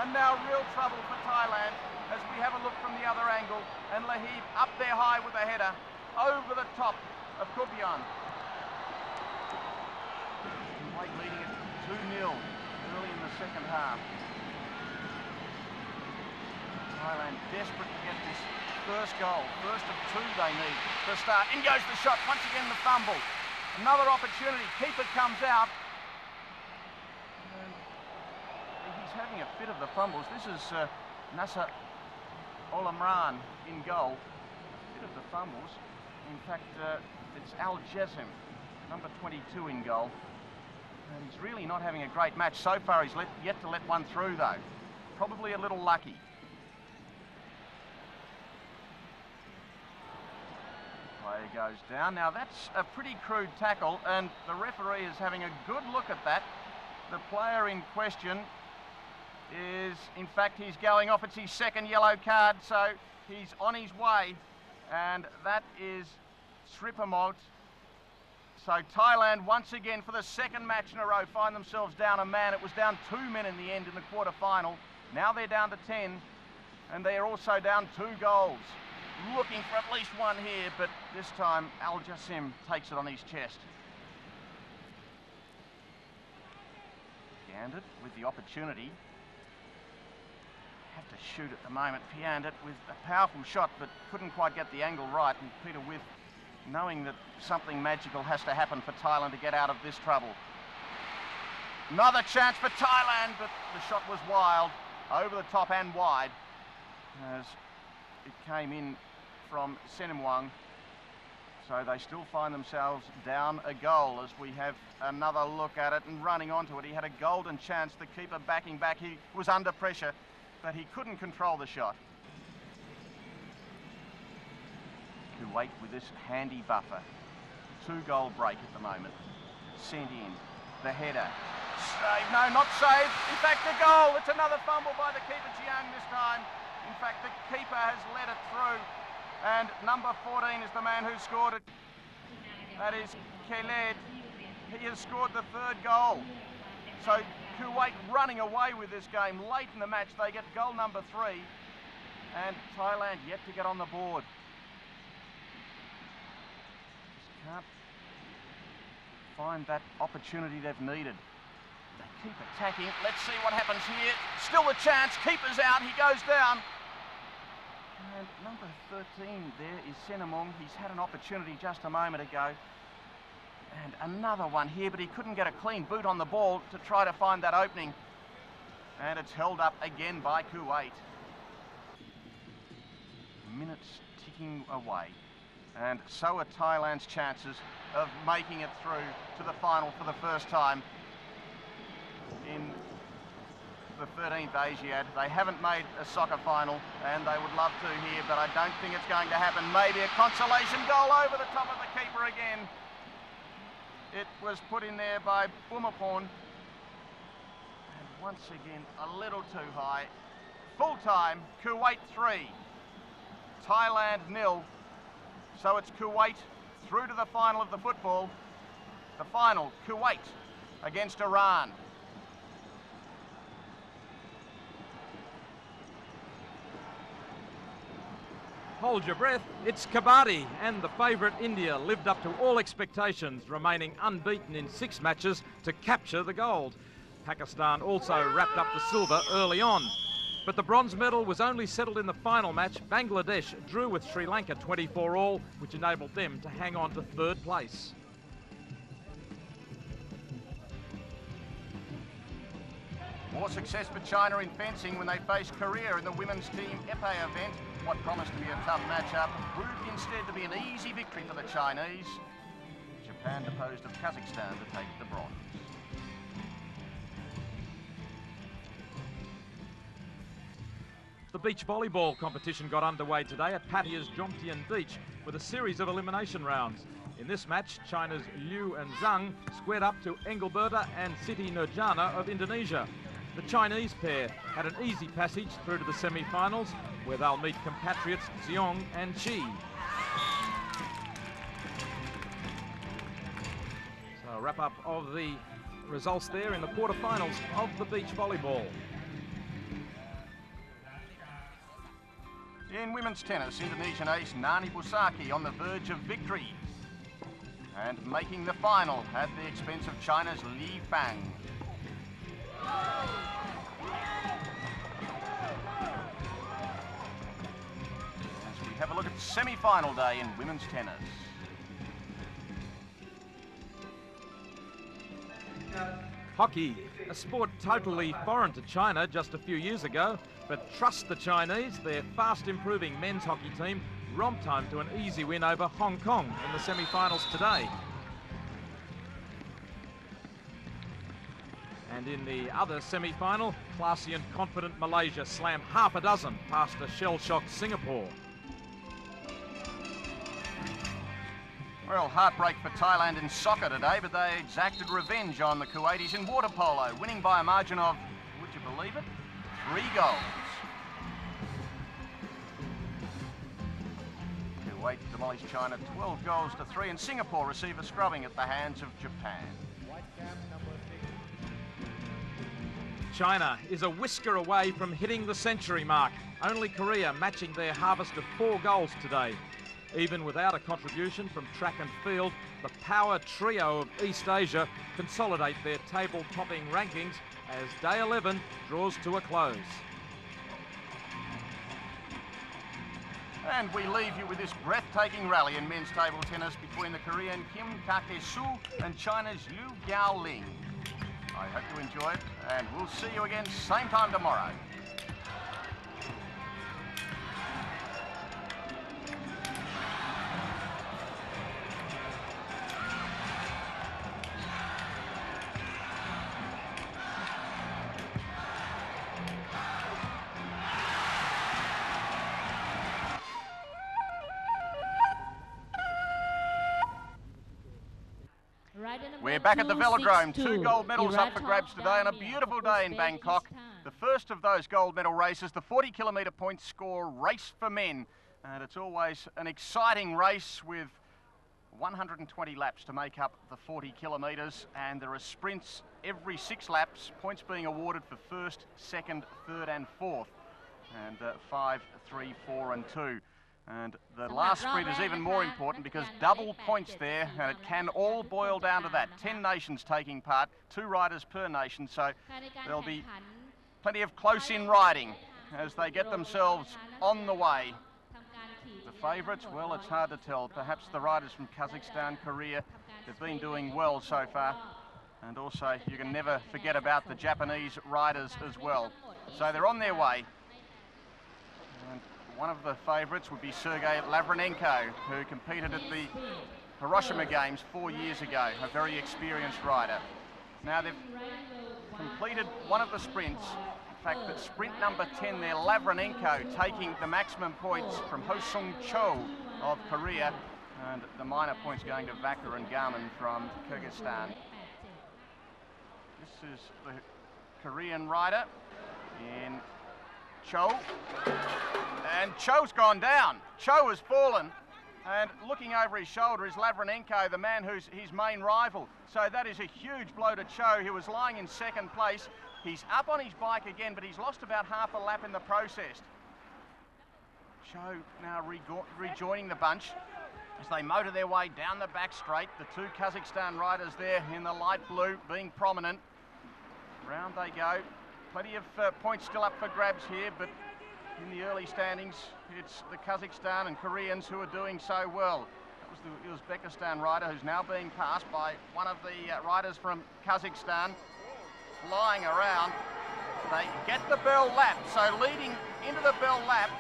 And now real trouble for Thailand as we have a look from the other angle. And Lahib up there high with a header over the top of Kompion. Kuwait leading it 2-0 early in the second half. Thailand desperate to get this first goal. First of 2 they need to start. In goes the shot. Once again the fumble. Another opportunity. Keeper comes out. And he's having a fit of the fumbles. This is Nasser Olamran in goal. A fit of the fumbles. In fact, it's Al Jazim, number 22 in goal. And he's really not having a great match. So far he's yet to let one through though. Probably a little lucky. Player goes down. Now that's a pretty crude tackle, and the referee is having a good look at that. The player in question is, in fact, he's going off. It's his second yellow card, so he's on his way, and that is Sripamot. So Thailand, once again, for the second match in a row, find themselves down a man. It was down 2 men in the end in the quarter-final. Now they're down to 10, and they're also down 2 goals. Looking for at least one here, but this time Al Jassim takes it on his chest. Piandit with the opportunity. Have to shoot at the moment. Piandit with a powerful shot, but couldn't quite get the angle right. And Peter With, knowing that something magical has to happen for Thailand to get out of this trouble. Another chance for Thailand, but the shot was wild, over the top and wide, as it came in from Senimwang. So they still find themselves down a goal as we have another look at it and running onto it. He had a golden chance, the keeper backing back. He was under pressure, but he couldn't control the shot. Kuwait with this handy buffer. 2-goal break at the moment. Sent in. The header. Save. No, not saved. In fact, a goal. It's another fumble by the keeper, Jiang, this time. In fact, the keeper has let it through. And number 14 is the man who scored it. That is Khaled. He has scored the 3rd goal. So Kuwait running away with this game. Late in the match, they get goal number 3. And Thailand yet to get on the board. Just can't find that opportunity they've needed. They keep attacking. Let's see what happens here. Still a chance. Keeper's out. He goes down. Number 13 there is Senamong. He's had an opportunity just a moment ago. And another one here, but he couldn't get a clean boot on the ball to try to find that opening. And it's held up again by Kuwait. Minutes ticking away. And so are Thailand's chances of making it through to the final for the first time in the 13th Asiad. They haven't made a soccer final, and they would love to here, but I don't think it's going to happen. Maybe a consolation goal over the top of the keeper again. It was put in there by Bumapon. And once again, a little too high. Full time, Kuwait 3, Thailand 0. So it's Kuwait through to the final of the football. The final, Kuwait against Iran. Hold your breath, it's Kabaddi, and the favourite India lived up to all expectations, remaining unbeaten in 6 matches to capture the gold. Pakistan also wrapped up the silver early on. But the bronze medal was only settled in the final match. Bangladesh drew with Sri Lanka 24-all, which enabled them to hang on to 3rd place. More success for China in fencing when they faced Korea in the women's team épée event. What promised to be a tough matchup proved instead to be an easy victory for the Chinese. Japan deposed of Kazakhstan to take the bronze. The beach volleyball competition got underway today at Patia's Jomtien Beach with a series of elimination rounds. In this match, China's Liu and Zhang squared up to Engelberta and Siti Nurjana of Indonesia. The Chinese pair had an easy passage through to the semi-finals, where they'll meet compatriots Xiong and Chi. So a wrap-up of the results there in the quarterfinals of the beach volleyball. In women's tennis, Indonesian ace Nani Busaki on the verge of victory and making the final at the expense of China's Li Fang. As we have a look at semi-final day in women's tennis. Hockey, a sport totally foreign to China just a few years ago, but trust the Chinese, their fast-improving men's hockey team romped home to an easy win over Hong Kong in the semi-finals today. And in the other semi-final, classy and confident Malaysia slammed half a dozen past a shell-shocked Singapore. Well, heartbreak for Thailand in soccer today, but they exacted revenge on the Kuwaitis in water polo, winning by a margin of, would you believe it, 3 goals. Kuwait demolished China 12 goals to 3, and Singapore receive a scrubbing at the hands of Japan. China is a whisker away from hitting the century mark. Only Korea matching their harvest of 4 goals today. Even without a contribution from track and field, the power trio of East Asia consolidate their table-topping rankings as day 11 draws to a close. And we leave you with this breathtaking rally in men's table tennis between the Korean Kim Kake-soo and China's Liu Gaoling. I hope you enjoy it, and we'll see you again same time tomorrow. We're back at the Velodrome. 2 gold medals up for grabs today and a beautiful day in Bangkok. The first of those gold medal races, the 40-kilometre point score race for men. And it's always an exciting race with 120 laps to make up the 40 kilometres, and there are sprints every 6 laps, points being awarded for first, second, third and fourth, and 5, 3, 4 and 2. And the last sprint is even more important because double points there, and it can all boil down to that. 10 nations taking part, 2 riders per nation, so there'll be plenty of close-in riding as they get themselves on the way favourites? Well, it's hard to tell. Perhaps the riders from Kazakhstan, Korea, they've been doing well so far. And also, you can never forget about the Japanese riders as well. So they're on their way. And one of the favourites would be Sergei Lavrinenko, who competed at the Hiroshima Games 4 years ago, a very experienced rider. Now they've completed one of the sprints. In fact, at sprint number 10 there, Lavrinenko taking the maximum points from Hosung Cho of Korea, and the minor points going to Vaca and Garmin from Kyrgyzstan. This is the Korean rider in Cho, and Cho's gone down. Cho has fallen, and looking over his shoulder is Lavrinenko, the man who's his main rival. So that is a huge blow to Cho. He was lying in second place. He's up on his bike again, but he's lost about half a lap in the process. Cho now rejoining the bunch as they motor their way down the back straight. The two Kazakhstan riders there in the light blue being prominent. Round they go. Plenty of points still up for grabs here, but in the early standings, it's the Kazakhstan and Koreans who are doing so well. That was the Uzbekistan rider who's now being passed by one of the riders from Kazakhstan, flying around. They get the bell lap, so leading into the bell lap,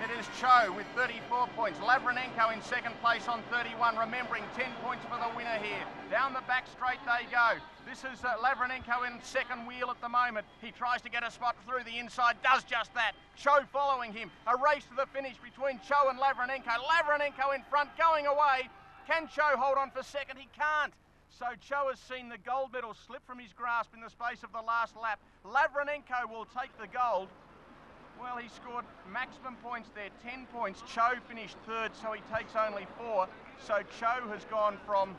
it is Cho with 34 points. Lavrinenko in second place on 31, remembering 10 points for the winner here. Down the back straight they go. This is Lavrinenko in second wheel at the moment. He tries to get a spot through the inside, does just that. Cho following him. A race to the finish between Cho and Lavrinenko. Lavrinenko in front, going away. Can Cho hold on for second? He can't. So Cho has seen the gold medal slip from his grasp in the space of the last lap. Lavrinenko will take the gold. Well, he scored maximum points there, 10 points. Cho finished third, so he takes only 4. So Cho has gone from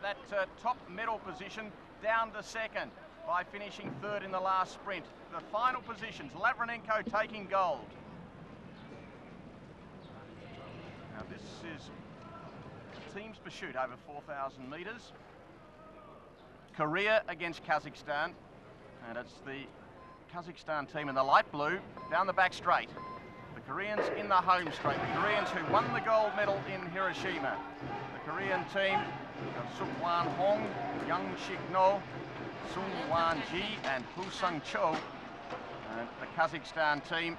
that top medal position down to second by finishing third in the last sprint. The final positions, Lavrinenko taking gold. Now this is a team's pursuit over 4,000 metres. Korea against Kazakhstan, and it's the Kazakhstan team in the light blue down the back straight. The Koreans in the home straight. The Koreans who won the gold medal in Hiroshima. The Korean team of Suk-Wan Hong, Young Shik No, Sung Wan Ji and Hu Sung Cho. And the Kazakhstan team,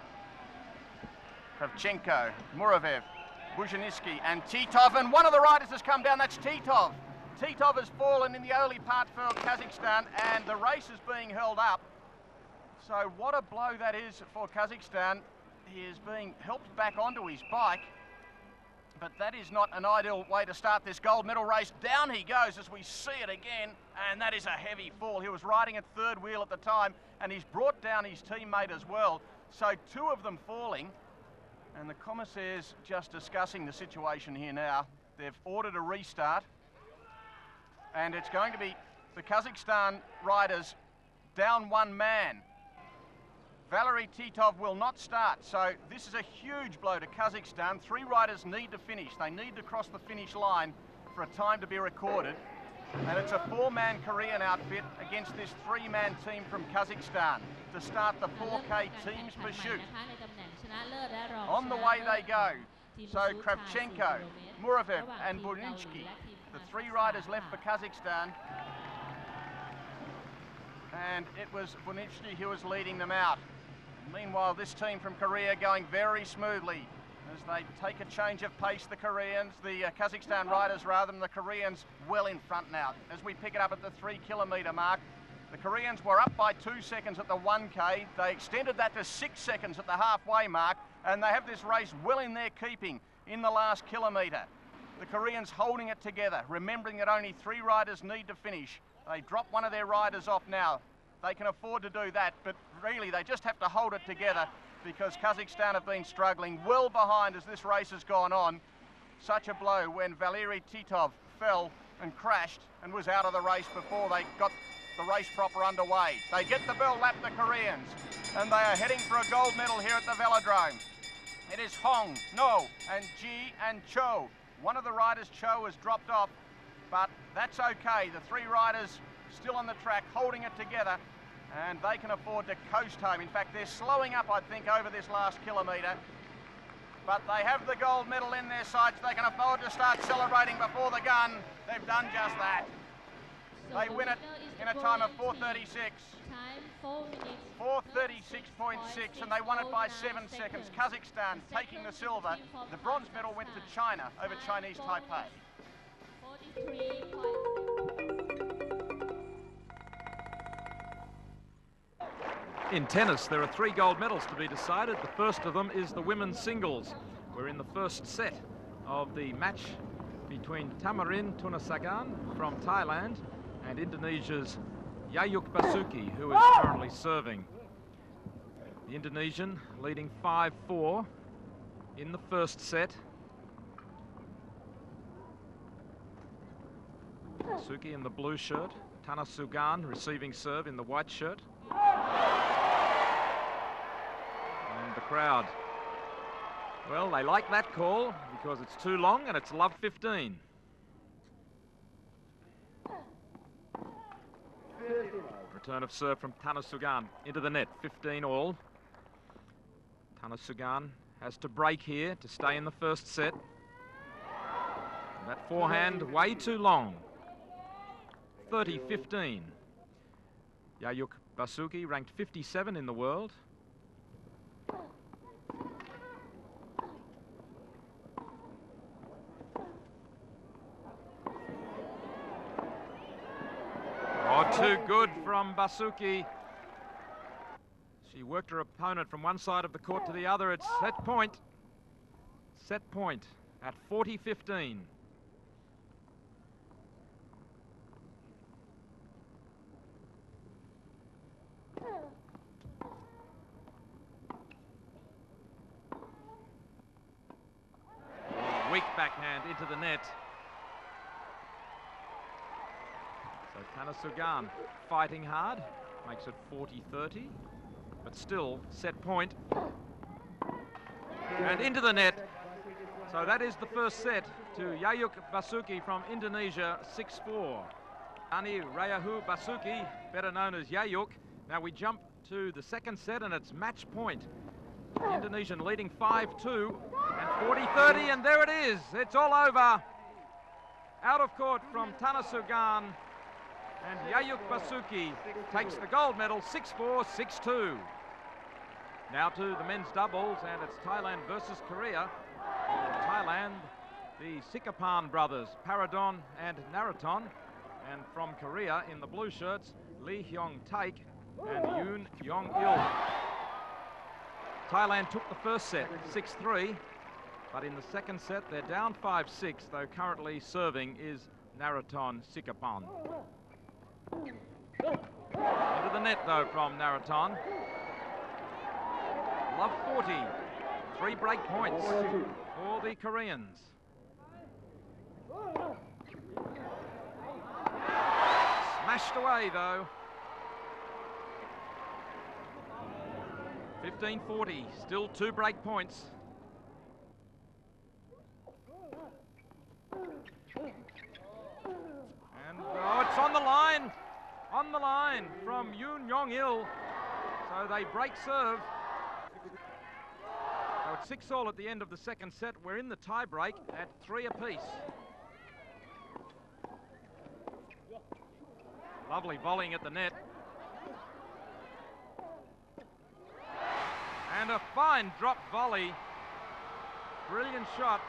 Kravchenko, Muravev, Buzhanisky and Titov. And one of the riders has come down, that's Titov. Titov has fallen in the early part for Kazakhstan, and the race is being held up. So what a blow that is for Kazakhstan. He is being helped back onto his bike, but that is not an ideal way to start this gold medal race. Down he goes as we see it again, and that is a heavy fall. He was riding at third wheel at the time, and he's brought down his teammate as well. So two of them falling, and the commissaires just discussing the situation here now. They've ordered a restart, and it's going to be the Kazakhstan riders down one man. Valery Titov will not start, so this is a huge blow to Kazakhstan. 3 riders need to finish. They need to cross the finish line for a time to be recorded. And it's a 4-man Korean outfit against this 3-man team from Kazakhstan to start the 4K team's pursuit. On the way they go. So Kravchenko, Muravev and Buzhanisky, the 3 riders left for Kazakhstan. And it was Buzhanisky who was leading them out. Meanwhile, this team from Korea going very smoothly as they take a change of pace, the Koreans, the Kazakhstan riders rather than the Koreans well in front now. As we pick it up at the 3 kilometre mark, the Koreans were up by 2 seconds at the 1K. They extended that to 6 seconds at the halfway mark, and they have this race well in their keeping in the last kilometre. The Koreans holding it together, remembering that only 3 riders need to finish. They drop one of their riders off now. They can afford to do that, but really they just have to hold it together because Kazakhstan have been struggling well behind as this race has gone on. Such a blow when Valery Titov fell and crashed and was out of the race before they got the race proper underway. They get the bell lap, the Koreans, and they are heading for a gold medal here at the velodrome. It is Hong, No, and Ji and Cho. One of the riders, Cho, has dropped off, but that's okay. The 3 riders still on the track, holding it together, and they can afford to coast home. In fact, they're slowing up, I think, over this last kilometre. but they have the gold medal in their sights. They can afford to start celebrating before the gun. They've done just that. They win it in a time of 4:36. Time 4 minutes. 4:36.6, and they won it by 7 seconds. Kazakhstan taking the silver. The bronze medal went to China over Chinese Taipei. 43. In tennis, there are 3 gold medals to be decided. The first of them is the women's singles. We're in the first set of the match between Tamarin Tunasagan from Thailand and Indonesia's Yayuk Basuki, who is currently serving. The Indonesian leading 5-4 in the first set. Basuki in the blue shirt, Tanasugan receiving serve in the white shirt. And the crowd, well, they like that call because it's too long and it's love 15. Return of serve from Tanasugan into the net, 15 all. Tanasugan has to break here to stay in the first set. That forehand way too long. 30-15. Yayuk Basuki ranked 57 in the world. Oh, too good from Basuki. She worked her opponent from one side of the court to the other. It's set point. Set point at 40-15. Weak backhand into the net. So Tanasugan fighting hard, makes it 40-30, but still set point. And into the net. So that is the first set to Yayuk Basuki from Indonesia, 6-4. Ani Rayahu Basuki, better known as Yayuk. Now we jump to the second set and it's match point. The Indonesian leading 5-2 and 40-30, and there it is. It's all over. Out of court from Tanasugan, and Yayuk Basuki takes the gold medal, 6-4, 6-2. Now to the men's doubles, and it's Thailand versus Korea. In Thailand, the Sikapan brothers, Paradon and Naraton, and from Korea in the blue shirts, Lee Hyung Taek and Yoon Yong Il. Thailand took the first set, 6-3, but in the second set they're down 5-6, though currently serving is Naraton Sikapan. Into the net though from Naraton. Love 40, 3 break points for the Koreans. Smashed away though. 15-40, still 2 break points. And oh, it's on the line from Yoon Yong Il. So they break serve. So it's 6-all at the end of the second set. We're in the tie break at 3 apiece. Lovely volleying at the net. And a fine drop volley. Brilliant shot.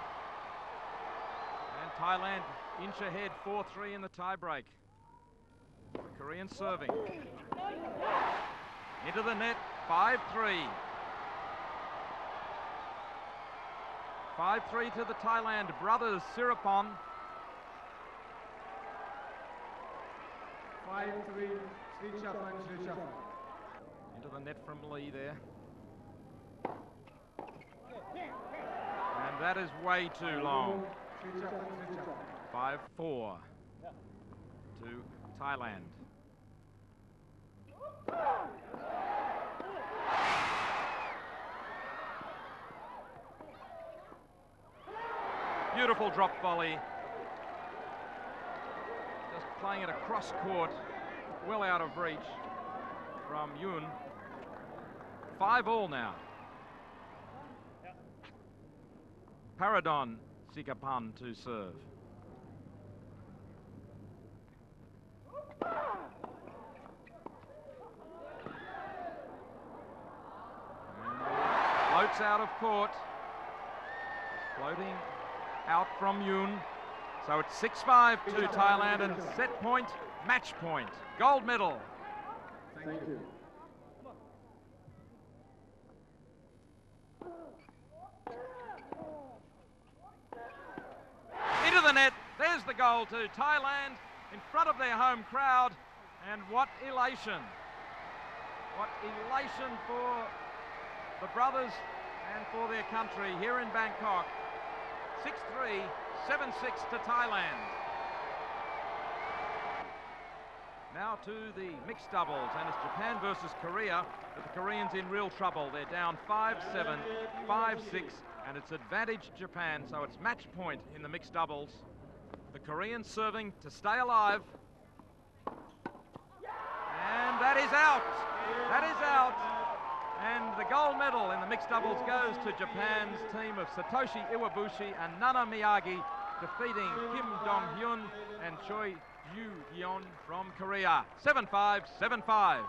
And Thailand inch ahead, 4-3 in the tie-break. The Korean serving. Into the net, 5-3. 5-3 to the Thailand brothers, Sirapon. 5-3, Into the net from Lee there. And that is way too long. 5-4 to Thailand. Beautiful drop volley. Just playing it across court, well out of reach from Yoon. 5-all now. Paradon Sikapan to serve. Floats out of court. Floating out from Yoon. So it's 6-5 to Thailand and set point, match point, gold medal. Thank you. Into the net, there's the goal to Thailand in front of their home crowd, and what elation. What elation for the brothers and for their country here in Bangkok. 6-3, 7-6 to Thailand. Now to the mixed doubles, and it's Japan versus Korea, but the Koreans in real trouble. They're down 5-7, 5-6, and it's advantage Japan, so it's match point in the mixed doubles. The Koreans serving to stay alive. And that is out. That is out. And the gold medal in the mixed doubles goes to Japan's team of Satoshi Iwabushi and Nana Miyagi, defeating Kim Dong-hyun and Choi Yoo-yeon from Korea. 7-5, 7-5.